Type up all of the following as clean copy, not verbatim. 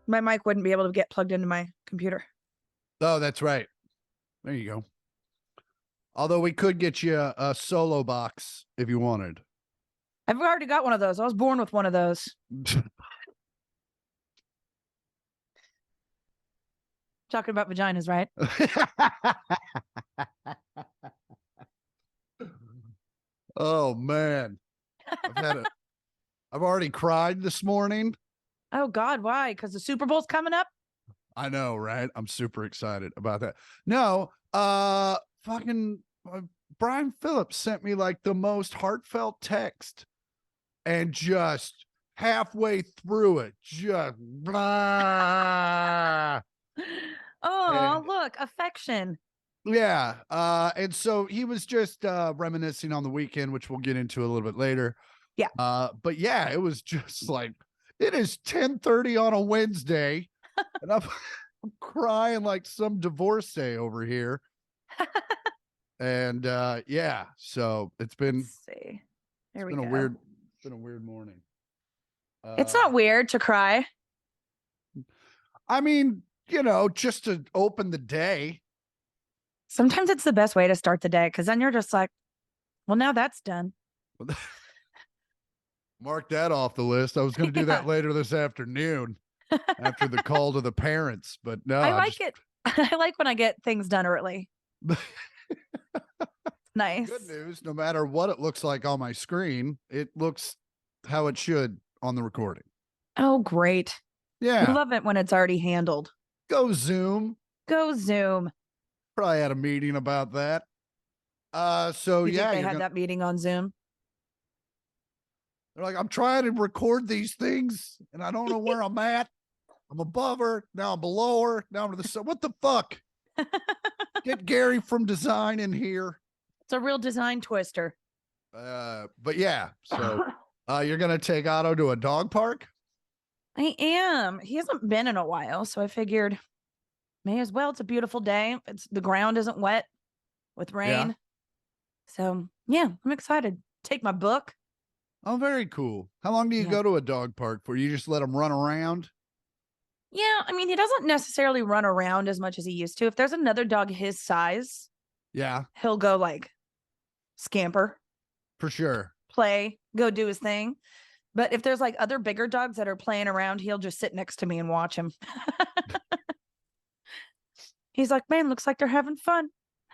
my mic wouldn't be able to get plugged into my computer. Oh, that's right. There you go. Although we could get you a solo box if you wanted. I've already got one of those. I was born with one of those. Talking about vaginas, right? Oh man. I've already cried this morning. Oh God, why? Because the Super Bowl's coming up? I know, right? I'm super excited about that. No, fucking Brian Phillips sent me like the most heartfelt text, and just halfway through it, just blah. Oh, look, affection. Yeah. And so he was just reminiscing on the weekend, which we'll get into a little bit later. Yeah. But yeah, it was just like, it is 10:30 on a Wednesday, and I'm crying like some divorcee over here. And yeah, so it's been There we been go. It's been a weird morning. It's not weird to cry. I mean, you know, just to open the day. Sometimes it's the best way to start the day, because then you're just like, well, now that's done. Mark that off the list. I was going to do that later this afternoon after the call to the parents, but no. I like it. I like when I get things done early. Nice. Good news. No matter what it looks like on my screen, it looks how it should on the recording. Oh, great. Yeah. I love it when it's already handled. Go Zoom. Go Zoom. Probably had a meeting about that. So You yeah, think they had that meeting on Zoom? They're like, I'm trying to record these things and I don't know where I'm at. I'm above her. Now I'm below her. Now I'm to the side. What the fuck? Get Gary from design in here. It's a real design twister. But yeah, so you're going to take Otto to a dog park? I am. He hasn't been in a while, so I figured may as well. It's a beautiful day. The ground isn't wet with rain. Yeah. So yeah, I'm excited. Take my book. Oh, very cool. How long do you go to a dog park for? You just let him run around? Yeah, I mean, he doesn't necessarily run around as much as he used to. If there's another dog his size, yeah, he'll go like scamper. For sure. Play, go do his thing. But if there's like other bigger dogs that are playing around, he'll just sit next to me and watch him. He's like, man, looks like they're having fun.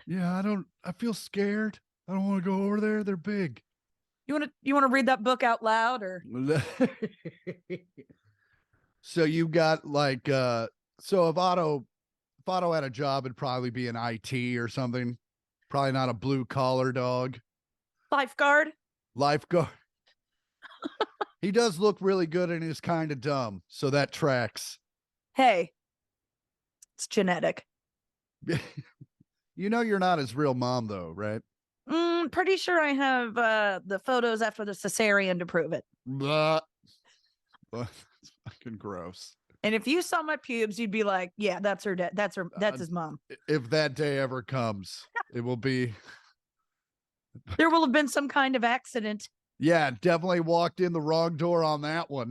Yeah, I feel scared. I don't want to go over there. They're big. You want to read that book out loud or? So you got like, so if Otto had a job, it'd probably be an IT or something. Probably not a blue collar dog. Lifeguard. He does look really good and is kind of dumb. So that tracks. Hey, it's genetic. You know, you're not his real mom though, right? Pretty sure I have the photos after the cesarean to prove it. Blah. That's fucking gross. And if you saw my pubes, you'd be like, yeah, that's her dad. That's his mom. If that day ever comes, it will be. There will have been some kind of accident. Yeah, definitely walked in the wrong door on that one.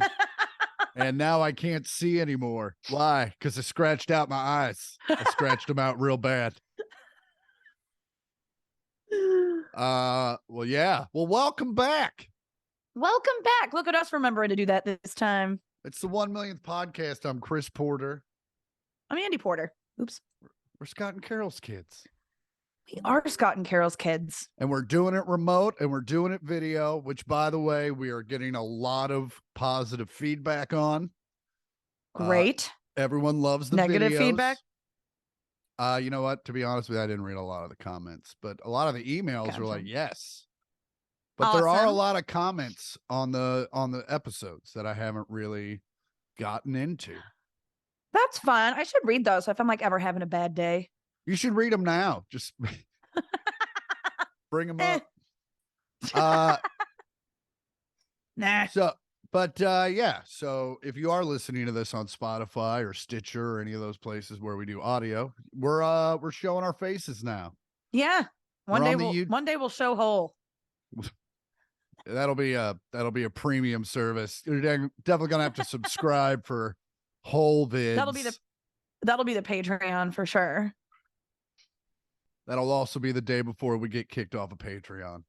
And now I can't see anymore. Why? Because I scratched out my eyes. I scratched them out real bad. Well, yeah. Well, welcome back. Welcome back. Look at us remembering to do that this time. It's the 1 millionth podcast. I'm Chris Porter. I'm Andy Porter. Oops. We're Scott and Carol's kids. We are Scott and Carol's kids. And we're doing it remote and we're doing it video, which, by the way, we are getting a lot of positive feedback on. Great. Everyone loves the negative videos. Feedback. You know what? To be honest with you, I didn't read a lot of the comments, but a lot of the emails are like, yes. But there are a lot of comments on the episodes that I haven't really gotten into. That's fine. I should read those if I'm like ever having a bad day. You should read them now. Just bring them up. Nah. Yeah. So if you are listening to this on Spotify or Stitcher or any of those places where we do audio, we're showing our faces now. Yeah. One day we'll show whole. That'll be a premium service. You're definitely gonna have to subscribe for Whole vids. That'll be the Patreon for sure. That'll also be the day before we get kicked off of Patreon.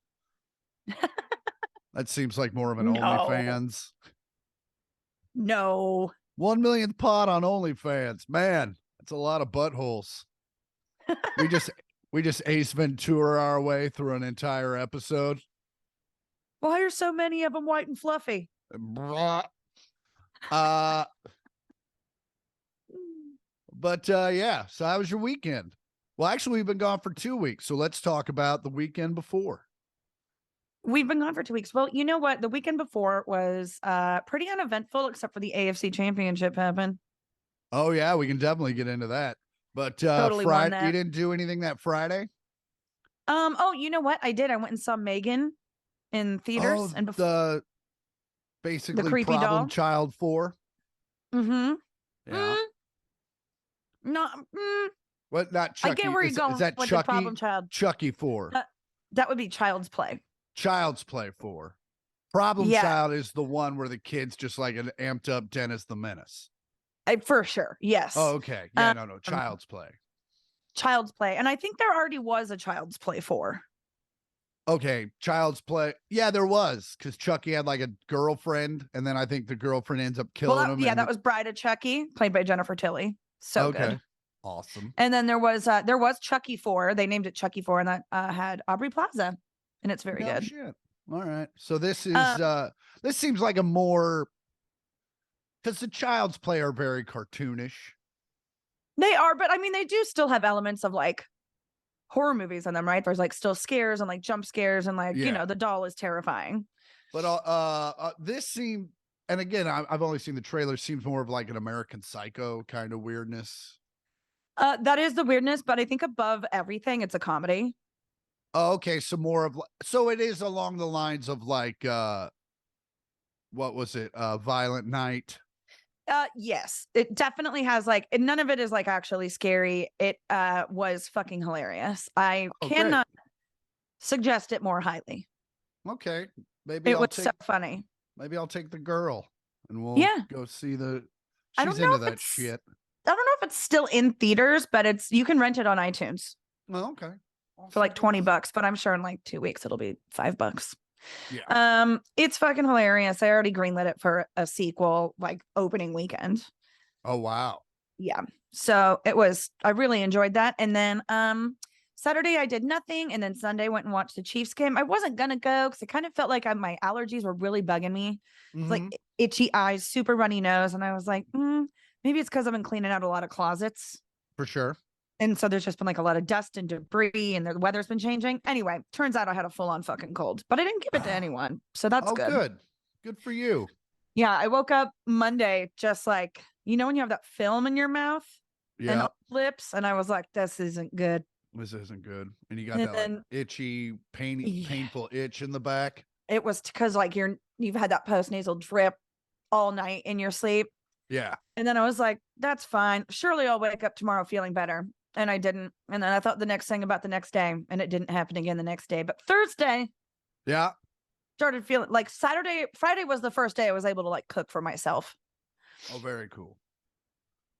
That seems like more of an No. OnlyFans. No. 1 millionth pod on OnlyFans. Man, that's a lot of buttholes. we just Ace Ventura our way through an entire episode. Why are so many of them white and fluffy? But yeah, so how was your weekend? Well, actually, we've been gone for 2 weeks, so let's talk about the weekend before. We've been gone for 2 weeks. Well, you know what? The weekend before was pretty uneventful, except for the AFC Championship happened. Oh yeah, we can definitely get into that. But Totally won Friday, that. you didn't do anything that Friday? Oh, you know what? I did. I went and saw Megan in theaters, Oh, and the basically creepy Problem doll. Child 4. Mm-hmm. Yeah. No, What? Not Chucky. I get where you're going Is that with Chucky? the Problem Child. Chucky 4. That would be Child's Play. Child's Play 4. Problem Yeah. Child is the one where the kid's just like an amped up Dennis the Menace. For sure. Yes. Oh, okay. Yeah, no. Child's Play. Child's Play. And I think there already was a Child's Play 4. Okay, Child's Play. Yeah, there was, because Chucky had like a girlfriend, and then I think the girlfriend ends up killing him. Yeah, that was Bride of Chucky, played by Jennifer Tilly. So good. Awesome. And then there was Chucky 4. They named it Chucky 4, and that had Aubrey Plaza, and it's very good. Shit. All right. So this is this seems like a more, because the Child's Play are very cartoonish. They are, but I mean, they do still have elements of like horror movies in them, right? There's like still scares and like jump scares and like, you know, the doll is terrifying. But this seemed, and again, I've only seen the trailer, seems more of like an American Psycho kind of weirdness. That is the weirdness, but I think above everything, it's a comedy. Oh, okay. So more of, so it is along the lines of like, what was it? Violent Night. Yes, it definitely has like, none of it is like actually scary. It was fucking hilarious. I cannot suggest it more highly. Okay, maybe it was so funny. Maybe I'll take the girl and we'll go see the. She's into that shit. I don't know if it's still in theaters, but you can rent it on iTunes. Oh, okay. For like $20, but I'm sure in like 2 weeks it'll be $5. Yeah. It's fucking hilarious. I already greenlit it for a sequel, like opening weekend. Oh wow. Yeah. So I really enjoyed that. And then Saturday I did nothing, and then Sunday went and watched the Chiefs game. I wasn't gonna go because I kind of felt like my allergies were really bugging me. It's like itchy eyes, super runny nose, and I was like, maybe it's because I've been cleaning out a lot of closets. For sure. And so there's just been like a lot of dust and debris, and the weather's been changing. Anyway, turns out I had a full on fucking cold, but I didn't give it to anyone. So that's good. Good. Good for you. Yeah. I woke up Monday just like, you know, when you have that film in your mouth and lips, and I was like, this isn't good. This isn't good. And you got that like itchy, painful itch in the back. It was because like you've had that postnasal drip all night in your sleep. Yeah. And then I was like, that's fine. Surely I'll wake up tomorrow feeling better. And I didn't. And then I thought the next thing about the next day, and it didn't happen again the next day. But Thursday, started feeling like Friday was the first day I was able to like cook for myself. Oh, very cool.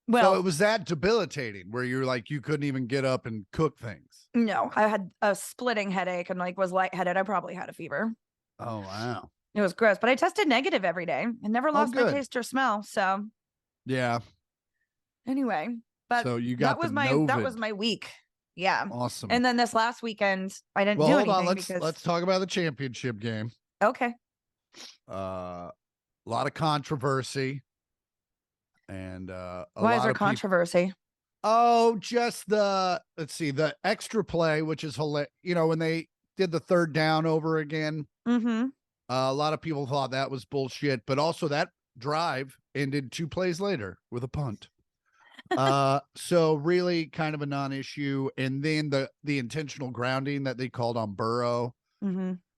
Well, so it was that debilitating where you're like, you couldn't even get up and cook things. No, I had a splitting headache and like was lightheaded. I probably had a fever. Oh, wow. It was gross, but I tested negative every day and never lost my taste or smell. So yeah. Anyway, but so you got that was my week. Yeah. Awesome. And then this last weekend I didn't do anything. Hold on. Let's talk about the championship game. Okay. A lot of controversy. And why is there controversy? Just the extra play, which is hilarious. You know, when they did the third down over again, a lot of people thought that was bullshit, but also that drive ended 2 plays later with a punt. So really kind of a non-issue. And then the intentional grounding that they called on Burrow,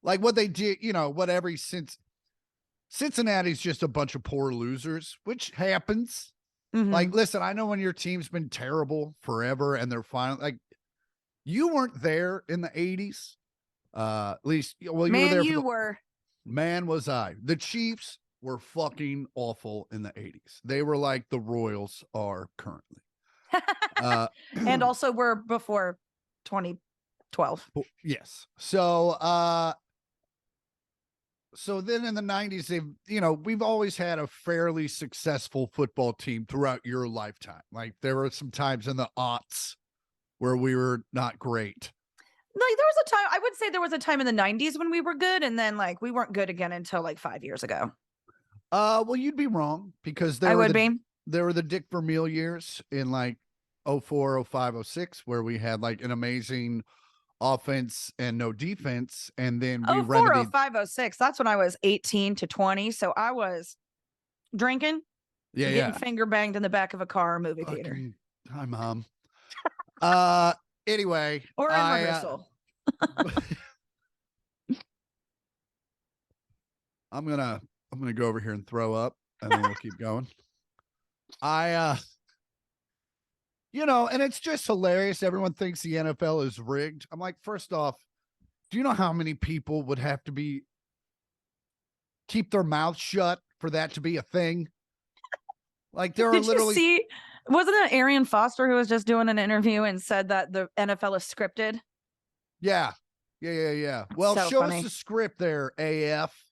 like what they did, you know, since Cincinnati's just a bunch of poor losers, which happens. Like, listen, I know when your team's been terrible forever and they're finally like, you weren't there in the 80s. At least, well, you were there. Man, was I. The Chiefs were fucking awful in the 80s. They were like the Royals are currently. And also we're before 2012. Yes. So then in the 90s, we've always had a fairly successful football team throughout your lifetime. Like there were some times in the aughts where we were not great. Like there was a time, I would say there was a time in the 90s when we were good, and then like we weren't good again until like 5 years ago. Well, you'd be wrong because there were the Dick Vermeil years in like 04, 05, 06, where we had like an amazing offense and no defense, and then we 04, 05, 06. That's when I was 18 to 20. So I was drinking, getting finger banged in the back of a car or movie theater. Hi, Mom. Anyway, or in rehearsal. I'm gonna go over here and throw up, and then we'll keep going. And it's just hilarious. Everyone thinks the NFL is rigged. I'm like, first off, do you know how many people would have to keep their mouth shut for that to be a thing? Like there are literally. Wasn't it Arian Foster who was just doing an interview and said that the NFL is scripted? Yeah. Well, so show funny. us the script there, AF.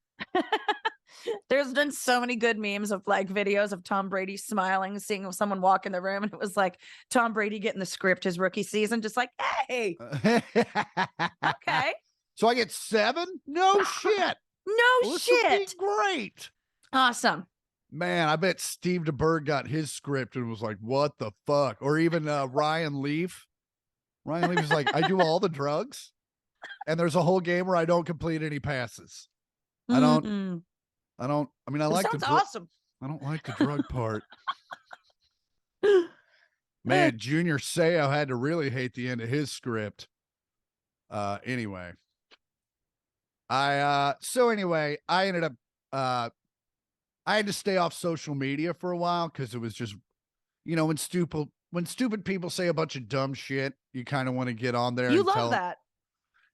There's been so many good memes of like videos of Tom Brady smiling, seeing someone walk in the room, and it was like Tom Brady getting the script his rookie season, just like, hey, okay. So I get 7? No shit. No shit. This would be great. Awesome. Man, I bet Steve DeBerg got his script and was like, what the fuck? Or even Ryan Leaf. Ryan Leaf is like, I do all the drugs, and there's a whole game where I don't complete any passes. I mean, I like sounds awesome. I don't like the drug part. Man, Junior Seau had to really hate the end of his script. Anyway. I ended up, I had to stay off social media for a while because it was just, when stupid people say a bunch of dumb shit, you kind of want to get on there. You love that.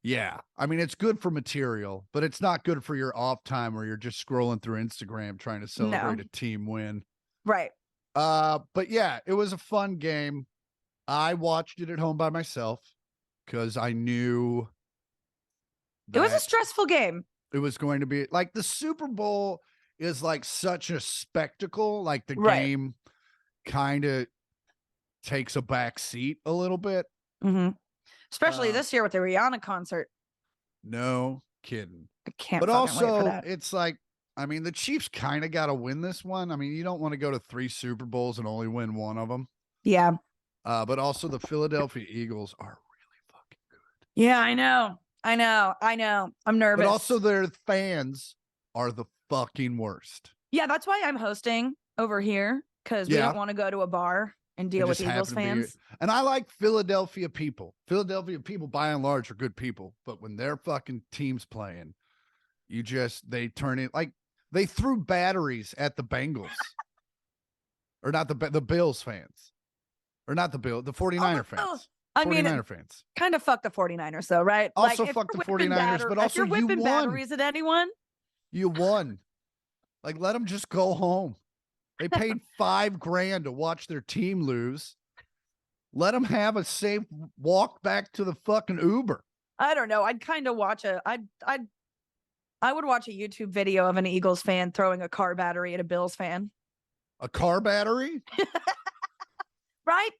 Yeah. I mean, it's good for material, but it's not good for your off time where you're just scrolling through Instagram trying to celebrate a team win. Right. But yeah, it was a fun game. I watched it at home by myself because I knew it was a stressful game. It was going to be like the Super Bowl is like such a spectacle. Like the game kind of takes a back seat a little bit. Mm-hmm. Especially this year with the Rihanna concert. No kidding. I can't. But also, it's like, I mean, the Chiefs kind of got to win this one. I mean, you don't want to go to 3 Super Bowls and only win one of them. Yeah. But also the Philadelphia Eagles are really fucking good. Yeah, I know. I'm nervous. But also their fans are the fucking worst. Yeah, that's why I'm hosting over here, because we don't want to go to a bar and deal with Eagles fans. And I like Philadelphia people. Philadelphia people, by and large, are good people. But when their fucking team's playing, they turn it like they threw batteries at the Bengals. Or not the Bills fans. Or not the 49er fans. I mean, 49er fans. Kind of fuck the 49ers, though, right? Also fuck the 49ers, but also if you're whipping batteries at anyone. You won. Like, let them just go home. They paid $5,000 to watch their team lose. Let them have a safe walk back to the fucking Uber. I don't know. I'd kind of watch I would watch a YouTube video of an Eagles fan throwing a car battery at a Bills fan. A car battery? Right?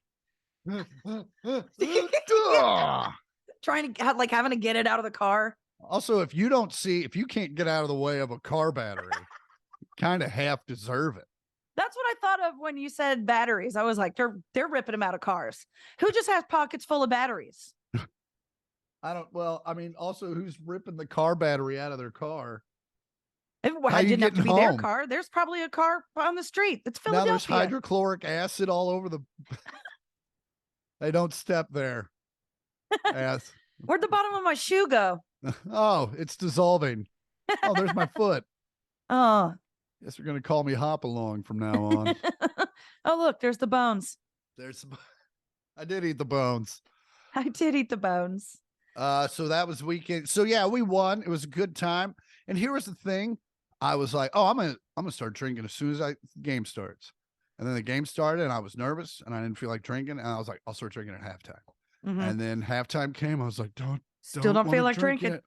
Trying to having to get it out of the car. Also, if you can't get out of the way of a car battery, you kind of half deserve it. That's what I thought of when you said batteries. I was like, they're ripping them out of cars. Who just has pockets full of batteries? Also, who's ripping the car battery out of their car? It didn't have to be their car. There's probably a car on the street. It's Philadelphia. Now there's hydrochloric acid all over the. They don't step there. Where'd the bottom of my shoe go? Oh, it's dissolving. Oh, there's my foot. Oh. Guess you're going to call me Hop Along from now on. Oh, look, there's the bones. I did eat the bones. I did eat the bones. So that was weekend. So yeah, we won. It was a good time. And here was the thing. I was like, oh, I'm gonna start drinking as soon as the game starts. And then the game started, and I was nervous, and I didn't feel like drinking, and I was like, I'll start drinking at halftime. And then halftime came, I was like, Still don't want feel to like drink drinking. yet.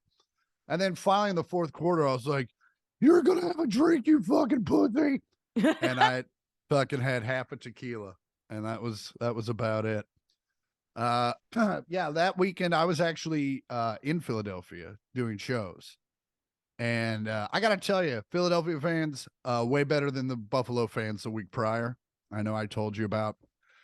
And then finally in the fourth quarter, I was like, you're gonna have a drink, you fucking pussy. And I fucking had half a tequila, and that was about it. Yeah, that weekend I was actually in Philadelphia doing shows. And I gotta tell you, Philadelphia fans, way better than the Buffalo fans the week prior. I know I told you about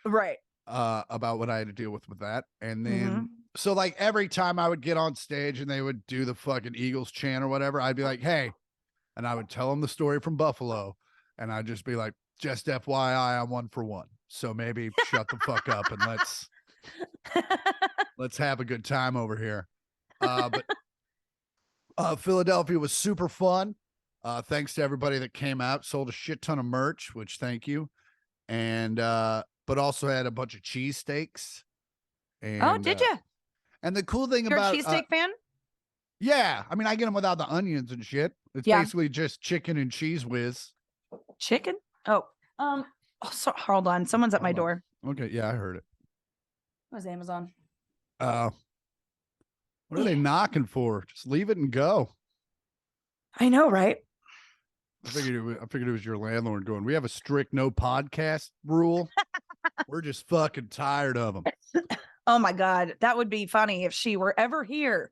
Right. what I had to deal with that. And then Mm-hmm. so like every time I would get on stage and they would do the fucking Eagles chant or whatever, I'd be like, hey, and I would tell them the story from Buffalo, and I'd just be like, just FYI, I'm 1 for 1. So maybe shut the fuck up and let's have a good time over here. But Philadelphia was super fun. Thanks to everybody that came out, sold a shit ton of merch, which thank you. And but also had a bunch of cheesesteaks. And Oh, did you? and the cool thing You're about a cheesesteak fan? yeah, I mean I get them without the onions and shit. It's basically just chicken and cheese whiz. Chicken? Oh, hold on. Someone's at my door. Okay, yeah, I heard it. It was Amazon. What are they knocking for? Just leave it and go. I know, right? I figured it was your landlord going, we have a strict no podcast rule. We're just fucking tired of them. Oh my God. That would be funny if she were ever here.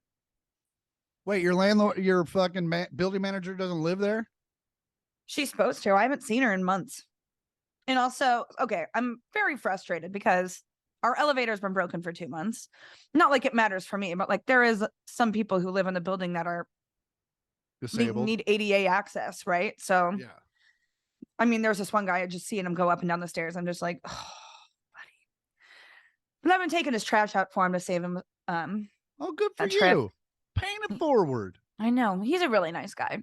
Wait, your landlord, your fucking building manager doesn't live there? She's supposed to. I haven't seen her in months. And also, okay, I'm very frustrated because our elevator's been broken for 2 months. Not like it matters for me, but like there is some people who live in the building that are Disabled. need ADA access, right? So, yeah. I mean, there's this one guy, I just seeing him go up and down the stairs. I'm just like, oh, buddy. But I've been taking his trash out for him to save him. Oh, good for trip. you. Paying it forward. I know. He's a really nice guy.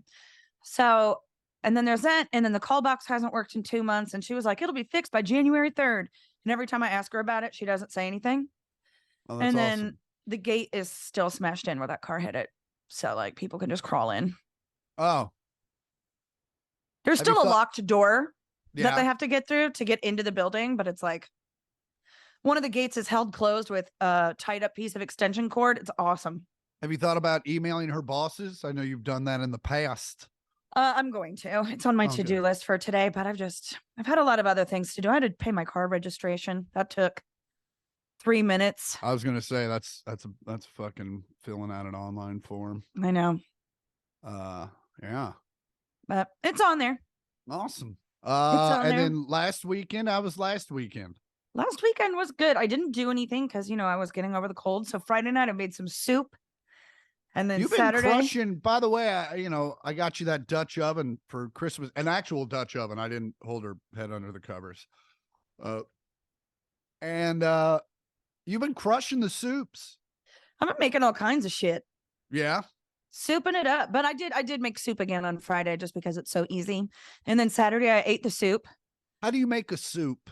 So, and then there's that. And then the call box hasn't worked in 2 months. And she was like, it'll be fixed by January 3rd. And every time I ask her about it, she doesn't say anything. Oh, that's and then awesome. the gate is still smashed in where that car hit it. So like people can just crawl in. Oh. There's still a locked door that they Yeah. have to get through to get into the building, but it's like one of the gates is held closed with a tied up piece of extension cord. It's awesome. Have you thought about emailing her bosses? I know you've done that in the past. I'm going to. It's on my to-do list for today, but I've had a lot of other things to do. I had to pay my car registration. That took 3 minutes. I was gonna say that's fucking filling out an online form. I know. Yeah. But it's on there. Awesome. on there. Then last weekend. Last weekend was good. I didn't do anything because I was getting over the cold. So Friday night I made some soup. And then You've Saturday, been crushing. By the way, I got you that Dutch oven for Christmas, an actual Dutch oven. I didn't hold her head under the covers. And you've been crushing the soups. I'm making all kinds of shit. Yeah. Souping it up. But I did make soup again on Friday just because it's so easy. And then Saturday I ate the soup. How do you make a soup?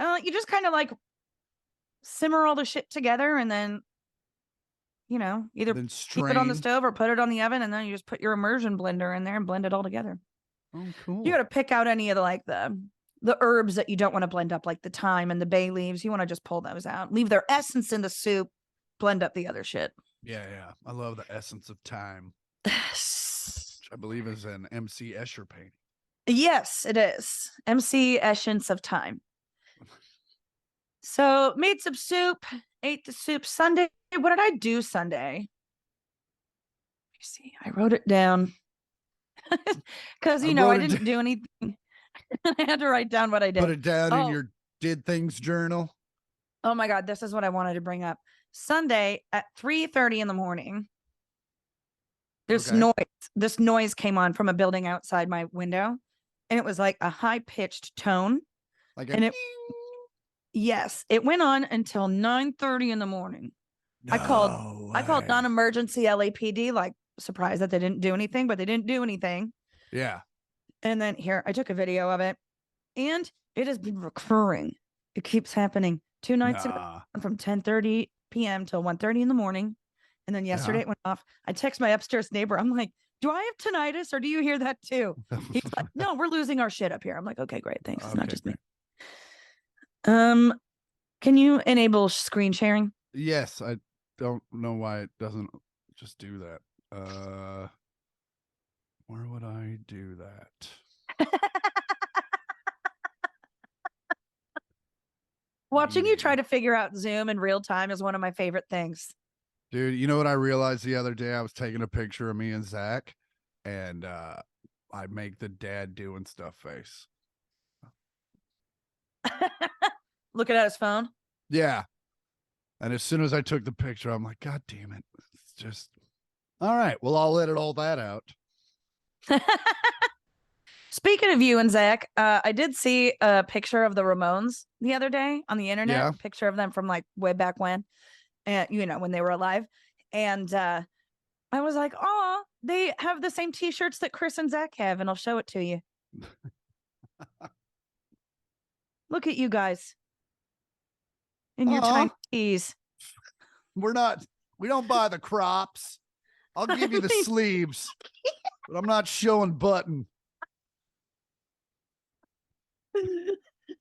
You just kind of like simmer all the shit together and then, either keep it on the stove or put it on the oven, and then you just put your immersion blender in there and blend it all together. Oh, cool. You got to pick out any of the herbs that you don't want to blend up, like the thyme and the bay leaves. You want to just pull those out, leave their essence in the soup, blend up the other shit. Yeah. I love the essence of time, which I believe is an MC Escher painting. Yes, it is. MC Essence of Time. So made some soup, ate the soup Sunday. What did I do Sunday? Let me see. I wrote it down because, I didn't do anything. I had to write down what I did. Put it down in your did things journal. Oh my God. This is what I wanted to bring up. Sunday at 3:30 in the morning. This noise came on from a building outside my window, and it was like a high-pitched tone. Yes, it went on until 9:30 in the morning. I called non-emergency LAPD, like surprised that they didn't do anything, but they didn't do anything. Yeah. And then I took a video of it, and it has been recurring. It keeps happening 2 nights ago from 10:30 p.m. till 1:30 in the morning. And then yesterday it went off. I text my upstairs neighbor. I'm like, do I have tinnitus or do you hear that too? He's like, no, we're losing our shit up here. I'm like, okay, great. Thanks. It's not just me. Can you enable screen sharing? Yes, I don't know why it doesn't just do that. Where would I do that? Watching you try to figure out Zoom in real time is one of my favorite things. Dude, you know what I realized the other day? I was taking a picture of me and Zach, and I make the dad doing stuff face. Looking at his phone? Yeah. And as soon as I took the picture, I'm like, God damn it. It's just, all right. Well, I'll edit all that out. Speaking of you and Zach, I did see a picture of the Ramones the other day on the internet. Yeah. A picture of them from like way back when, and when they were alive. And I was like, oh, they have the same T-shirts that Chris and Zach have, and I'll show it to you. Look at you guys in your tiny tees. We don't buy the crops. I'll give you the sleeves, but I'm not showing button.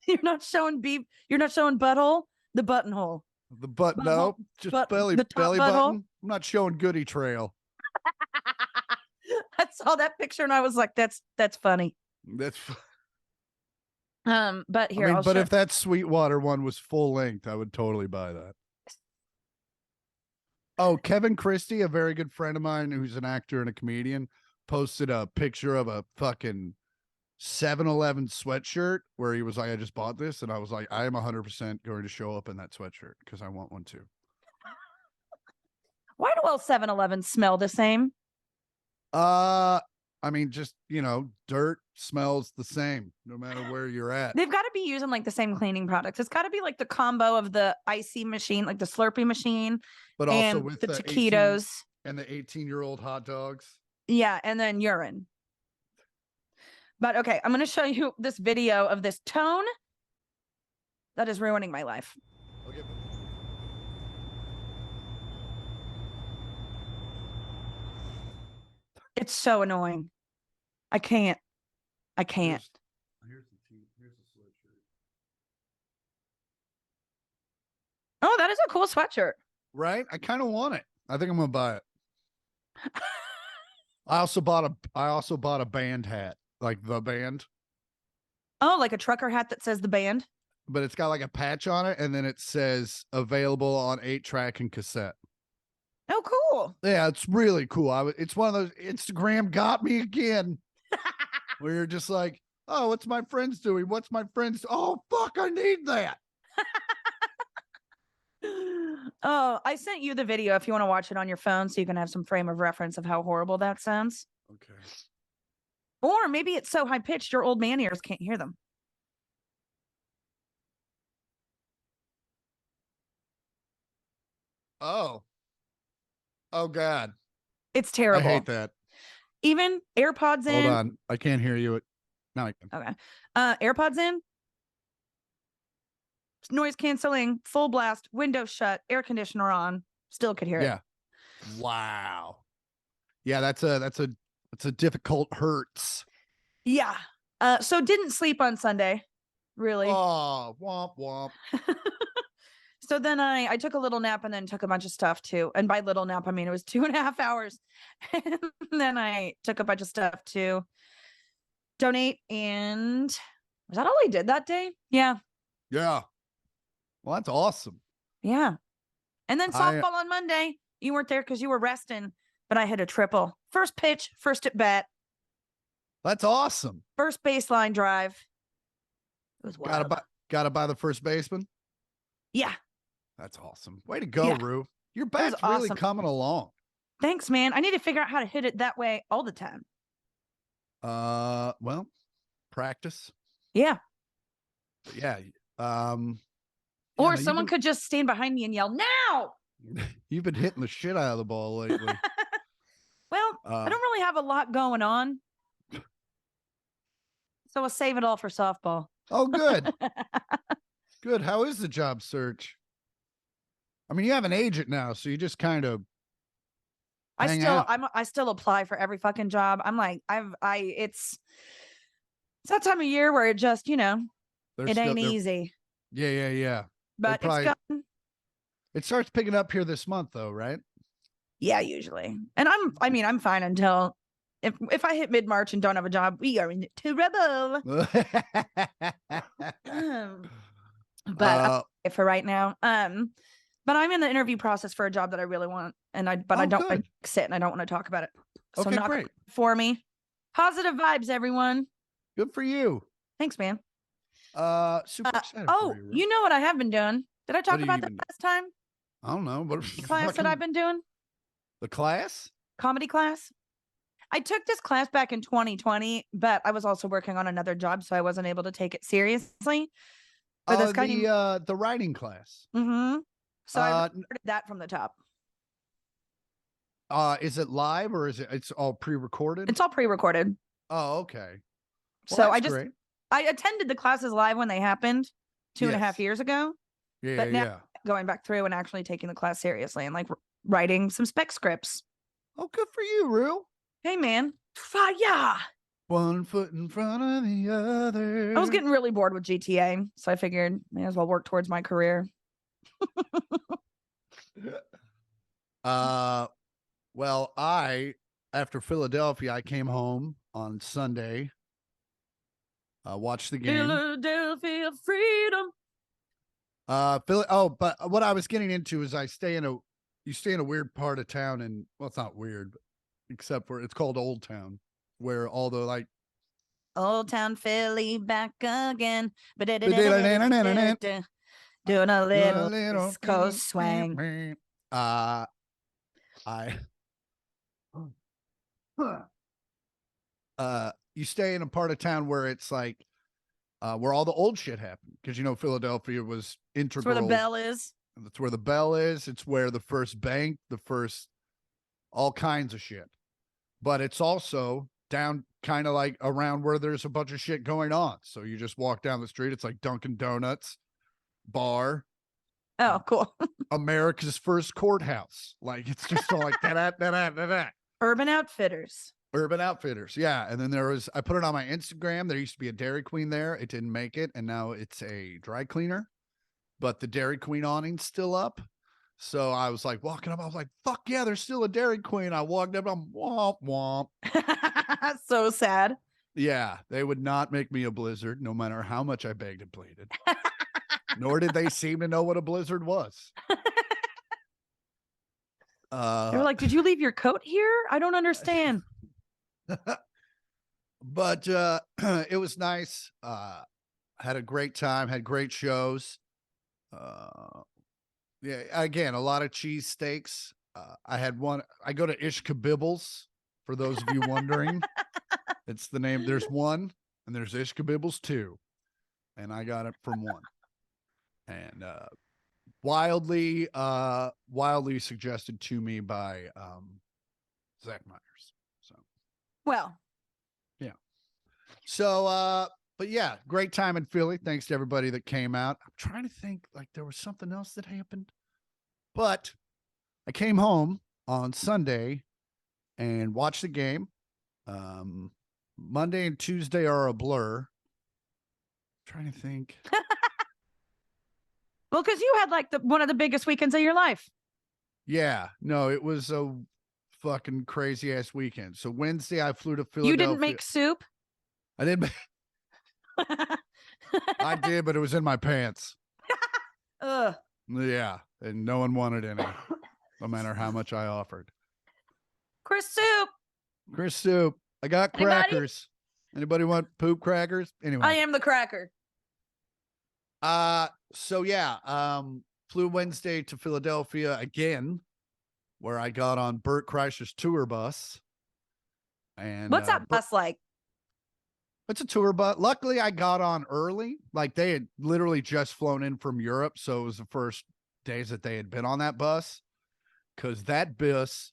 You're not showing butthole, the buttonhole. The button, no, just belly button. I'm not showing goody trail. I saw that picture and I was like, that's funny. That's but here, I mean, but if that Sweetwater one was full length, I would totally buy that. Oh, Kevin Christie, a very good friend of mine who's an actor and a comedian, posted a picture of a fucking 7-Eleven sweatshirt where he was like, I just bought this. And I was like, I am 100% going to show up in that sweatshirt because I want one too. Why do all 7-Elevens smell the same? I mean, just, dirt smells the same no matter where you're at. They've got to be using like the same cleaning products. It's got to be like the combo of the icy machine, like the Slurpee machine, but also with the taquitos and the 18-year-old hot dogs. Yeah, and then urine. But okay, I'm going to show you this video of this tone that is ruining my life. Okay. It's so annoying. I can't. Here's the sweatshirt. Oh, that is a cool sweatshirt. Right? I kind of want it. I think I'm gonna buy it. I also bought a band hat, like the band. Oh, like a trucker hat that says the band? But it's got like a patch on it, and then it says available on 8-track and cassette. Oh, cool. Yeah, it's really cool. It's one of those Instagram got me again. Where you're just like, oh, what's my friends doing? What's my friends? Oh, fuck, I need that. Oh, I sent you the video if you want to watch it on your phone so you can have some frame of reference of how horrible that sounds. Okay. Or maybe it's so high pitched your old man ears can't hear them. Oh God. It's terrible. I hate that. Even AirPods in. Hold on. I can't hear you. Now I can. Okay. AirPods in. Noise canceling, full blast, window shut, air conditioner on. Still could hear it. Yeah. Wow. Yeah, that's a difficult hurts. Yeah. So didn't sleep on Sunday, really. Oh, womp womp. So then I took a little nap and then took a bunch of stuff too. And by little nap, I mean it was 2.5 hours. And then I took a bunch of stuff to donate. And was that all I did that day? Yeah. Yeah. Well, that's awesome. Yeah. And then softball on Monday. You weren't there because you were resting, but I hit a triple. First pitch, first at bat. That's awesome. First baseline drive. It was wild. Gotta buy the first baseman. Yeah. That's awesome. Way to go, Rue. Your bat's really coming along. Thanks, man. I need to figure out how to hit it that way all the time. Well, practice. Yeah. Yeah. Or someone could just stand behind me and yell, now. You've been hitting the shit out of the ball lately. Well, I don't really have a lot going on. So I'll save it all for softball. Oh, good. Good. How is the job search? I mean, you have an agent now, so you just kind of Hang out. I still apply for every fucking job. I'm like, it's that time of year where it just, They're it still ain't there. easy, Yeah. They but it's probably going. it starts picking up here this month though, right? Yeah, usually. And I'm fine until if I hit mid-March and don't have a job, we are in trouble. But uh for right now, but I'm in the interview process for a job that I really want, and I don't want good. to sit and I don't want to talk about it. So Okay, not great. for me. Positive vibes, everyone. Good for you. Thanks, man. Super excited for Oh, you. you know what I have been doing? Did I What talk do you about that even last time? I don't know, but The class that I've been doing, the class? comedy class. I took this class back in 2020, but I was also working on another job, so I wasn't able to take it seriously. For this kind of The writing class. So I recorded that from the top. Is it live or it's all pre-recorded? It's all pre-recorded. Oh, okay. Well, So that's great. I attended the classes live when they happened 2.5 years ago. But now going back through and actually taking the class seriously and like writing some spec scripts. Oh, good for you, Rue. Hey, man. Fire. One foot in front of the other. I was getting really bored with GTA, so I figured may as well work towards my career. Well, after Philadelphia, I came home on Sunday. Watched the game. Philadelphia freedom. But what I was getting into is you stay in a weird part of town, and well, it's not weird, but except for it's called Old Town, where all the like Old Town Philly back again. Doing a little East Coast swang. I you stay in a part of town where it's like where all the old shit happened, because Philadelphia was integral. That's where the bell is. That's where the bell is. It's where the first bank, all kinds of shit. But it's also down kind of like around where there's a bunch of shit going on. So you just walk down the street. It's like Dunkin' Donuts, bar. Oh, cool. America's first courthouse. Like it's just all like that. Urban Outfitters. Urban Outfitters. Yeah. And then I put it on my Instagram. There used to be a Dairy Queen there. It didn't make it. And now it's a dry cleaner, but the Dairy Queen awning's still up. So I was like walking up. I was like, fuck yeah, there's still a Dairy Queen. I walked up. I'm womp womp. So sad. Yeah. They would not make me a blizzard no matter how much I begged and pleaded. Nor did they seem to know what a blizzard was. They were like, did you leave your coat here? I don't understand. But it was nice. Had a great time, had great shows. Yeah, again, a lot of cheese steaks. I had one. I go to Ishkabibbles, for those of you wondering. It's the name. There's one, and there's Ishkabibbles 2. And I got it from one. And wildly suggested to me by Zach Myers. So well, yeah. So but yeah, great time in Philly. Thanks to everybody that came out. I'm trying to think like there was something else that happened. But I came home on Sunday and watched the game. Monday and Tuesday are a blur. I'm trying to think. Well, because you had like one of the biggest weekends of your life. Yeah, no, it was a fucking crazy ass weekend. So Wednesday I flew to Philadelphia. You didn't make soup? I didn't. I did, but it was in my pants. Ugh. Yeah, and no one wanted any, no matter how much I offered. Chris soup. Chris soup. I got crackers. Anybody want poop crackers? Anyway, I am the cracker. So yeah, flew Wednesday to Philadelphia again, where I got on Bert Kreischer's tour bus. And what's that bus like? It's a tour bus. Luckily, I got on early. Like they had literally just flown in from Europe, so it was the first days that they had been on that bus. Because that bus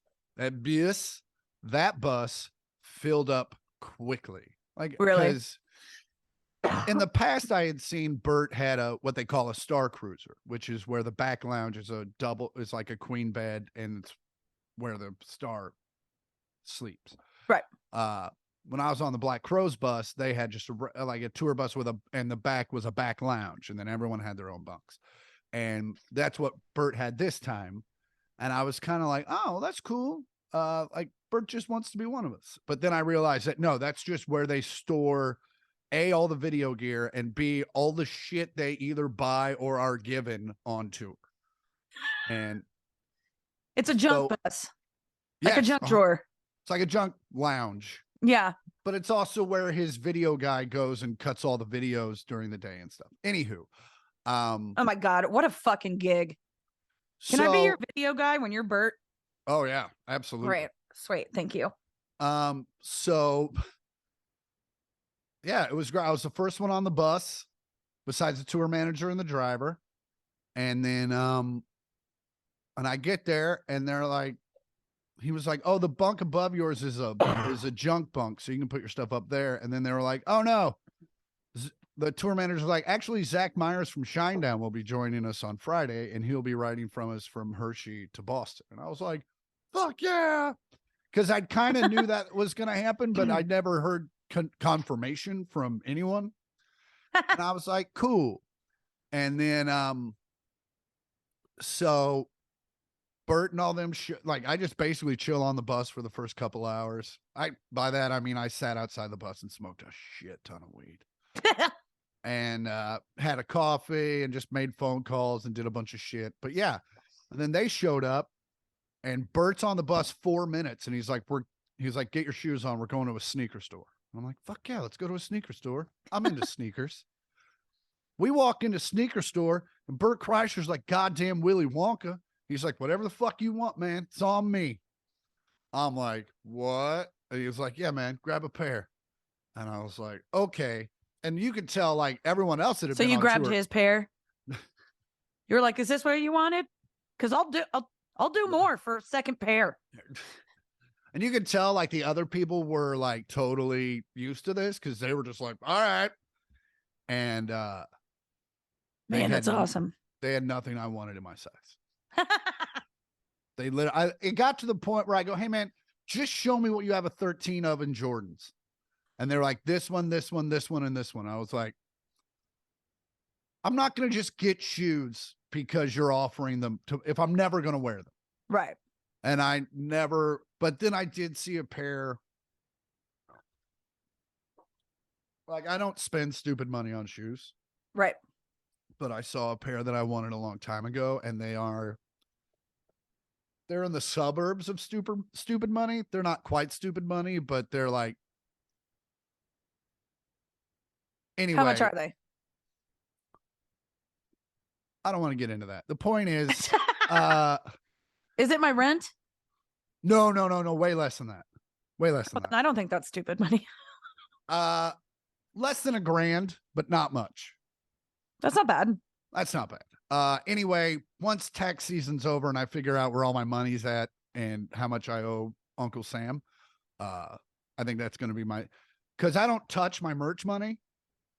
filled up quickly. Like really. Because in the past, I had seen Bert had what they call a star cruiser, which is where the back lounge is it's like a queen bed, and it's where the star sleeps. Right. When I was on the Black Crows bus, they had just like a tour bus and the back was a back lounge, and then everyone had their own bunks. And that's what Bert had this time. And I was kind of like, oh, that's cool. Like Bert just wants to be one of us. But then I realized that no, that's just where they store A, all the video gear, and B, all the shit they either buy or are given on tour. And it's a junk bus. Like yes, a junk drawer. It's like a junk lounge. Yeah. But it's also where his video guy goes and cuts all the videos during the day and stuff. Anywho. Oh my God. What a fucking gig. Can I be your video guy when you're Bert? Oh yeah, absolutely. Great. Sweet. Thank you. So yeah, it was great. I was the first one on the bus besides the tour manager and the driver. And then, and I get there and they're like, he was like, oh, the bunk above yours is a junk bunk. So you can put your stuff up there. And then they were like, oh no, the tour manager was like, actually, Zach Myers from Shinedown will be joining us on Friday, and he'll be riding from us from Hershey to Boston. And I was like, fuck yeah. Because I kind of knew that was going to happen, but I'd never heard confirmation from anyone. And I was like, cool. And then, so Bert and all them, like, I just basically chill on the bus for the first couple hours. By that, I mean, I sat outside the bus and smoked a shit ton of weed. And had a coffee and just made phone calls and did a bunch of shit. But yeah, and then they showed up and Bert's on the bus 4 minutes and he's like, get your shoes on. We're going to a sneaker store. And I'm like, fuck yeah, let's go to a sneaker store. I'm into sneakers. We walk into sneaker store and Bert Kreischer's like goddamn Willy Wonka. He's like, whatever the fuck you want, man. It's on me. I'm like, what? And he was like, yeah, man, grab a pair. And I was like, okay. And you could tell like everyone else that had so been you on grabbed tour. his pair. You were like, is this what you wanted? Because I'll do more for a second pair. And you could tell like the other people were like totally used to this because they were just like, all right. And man, that's awesome. They had nothing I wanted in my size. They literally, it got to the point where I go, hey man, just show me what you have a 13 of in Jordans. And they're like, this one, this one, this one, and this one. I was like, I'm not going to just get shoes because you're offering them if I'm never going to wear them. Right. And but then I did see a pair. Like, I don't spend stupid money on shoes. Right. But I saw a pair that I wanted a long time ago, and they're in the suburbs of stupid money. They're not quite stupid money, but they're like, anyway. How much are they? I don't want to get into that. The point is, is it my rent? No. Way less than that. Way less than that. I don't think that's stupid money. Less than $1,000, but not much. That's not bad. That's not bad. Anyway, once tax season's over and I figure out where all my money's at and how much I owe Uncle Sam, I think that's going to be because I don't touch my merch money.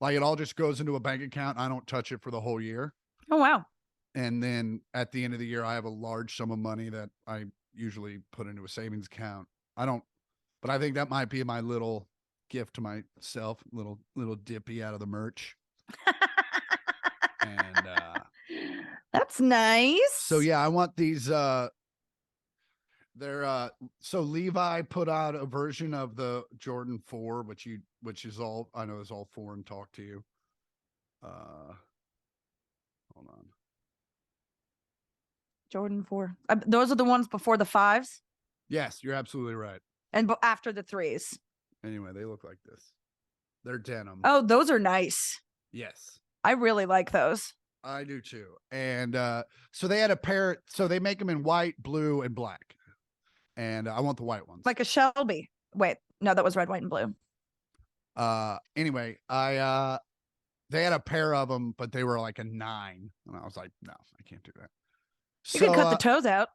Like, it all just goes into a bank account. I don't touch it for the whole year. Oh, wow. And then at the end of the year, I have a large sum of money that I usually put into a savings account. But I think that might be my little gift to myself, little dippy out of the merch. And that's nice. So yeah, I want these. So Levi put out a version of the Jordan 4, which is all I know is all foreign talk to you. Hold on. Jordan 4. Those are the ones before the 5s? Yes, you're absolutely right. And after the 3s. Anyway, they look like this. They're denim. Oh, those are nice. Yes. I really like those. I do too. And so they had a pair. So they make them in white, blue, and black. And I want the white ones. Like a Shelby. Wait, no, that was red, white, and blue. Anyway, they had a pair of them, but they were like a 9. And I was like, no, I can't do that. You can cut the toes out.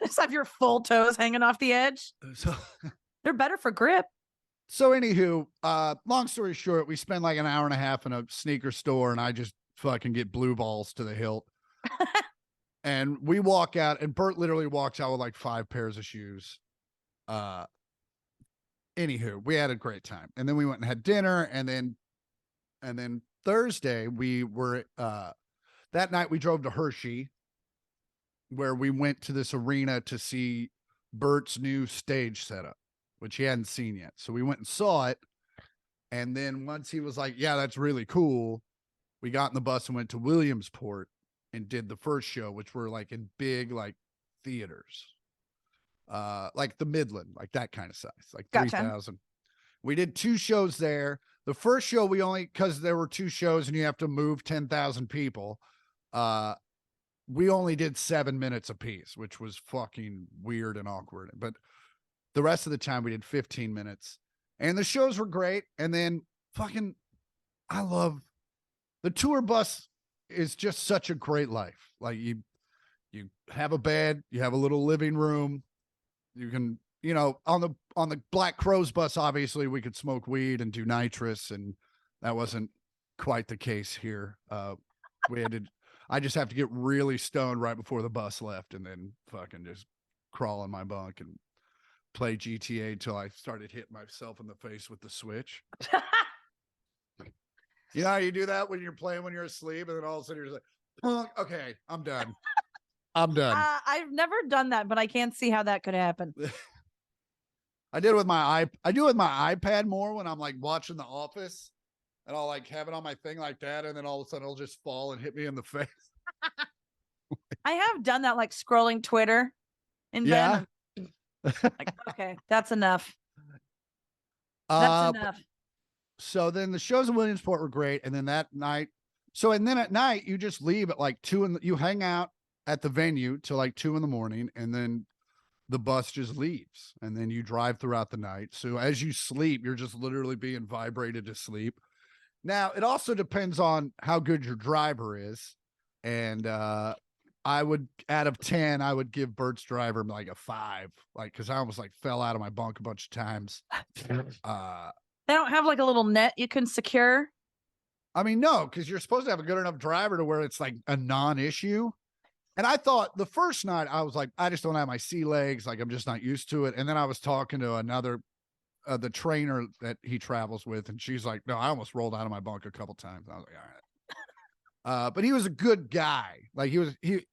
Just have your full toes hanging off the edge. So they're better for grip. So anywho, long story short, we spend like an hour and a half in a sneaker store and I just fucking get blue balls to the hilt. And we walk out, and Bert literally walks out with like 5 pairs of shoes. Anywho, we had a great time. And then we went and had dinner, and then Thursday we were that night we drove to Hershey, where we went to this arena to see Bert's new stage setup, which he hadn't seen yet. So we went and saw it. And then once he was like, yeah, that's really cool, we got in the bus and went to Williamsport and did the first show, which were like in big like theaters, like the Midland, like that kind of size, like Gotcha. 3,000. We did 2 shows there. The first show we only, because there were 2 shows and you have to move 10,000 people, we only did 7 minutes apiece, which was fucking weird and awkward. But the rest of the time we did 15 minutes, and the shows were great. And then fucking, I love the tour bus is just such a great life. Like you have a bed, you have a little living room. You can, on the Black Crows bus, obviously we could smoke weed and do nitrous, and that wasn't quite the case here. I just have to get really stoned right before the bus left, and then fucking just crawl in my bunk and play GTA till I started hitting myself in the face with the Switch. You know how you do that when you're playing when you're asleep, and then all of a sudden you're just like, okay, I'm done. I'm done. I've never done that, but I can't see how that could happen. I do it with my iPad more when I'm like watching The Office, and I'll like have it on my thing like that, and then all of a sudden it'll just fall and hit me in the face. I have done that, like scrolling Twitter, and then like, okay, that's enough. That's enough. So then the shows in Williamsport were great, and then that night, and then at night you just leave at like 2 and you hang out at the venue till like 2 a.m, and then the bus just leaves, and then you drive throughout the night. So as you sleep, you're just literally being vibrated to sleep. Now it also depends on how good your driver is, and I would, out of 10, I would give Bert's driver like a 5, like because I almost like fell out of my bunk a bunch of times. They don't have like a little net you can secure. I mean, no, because you're supposed to have a good enough driver to where it's like a non-issue. And I thought the first night I was like, I just don't have my sea legs. Like I'm just not used to it. And then I was talking to another, the trainer that he travels with, and she's like, no, I almost rolled out of my bunk a couple times. I was like, all right. But he was a good guy. Like the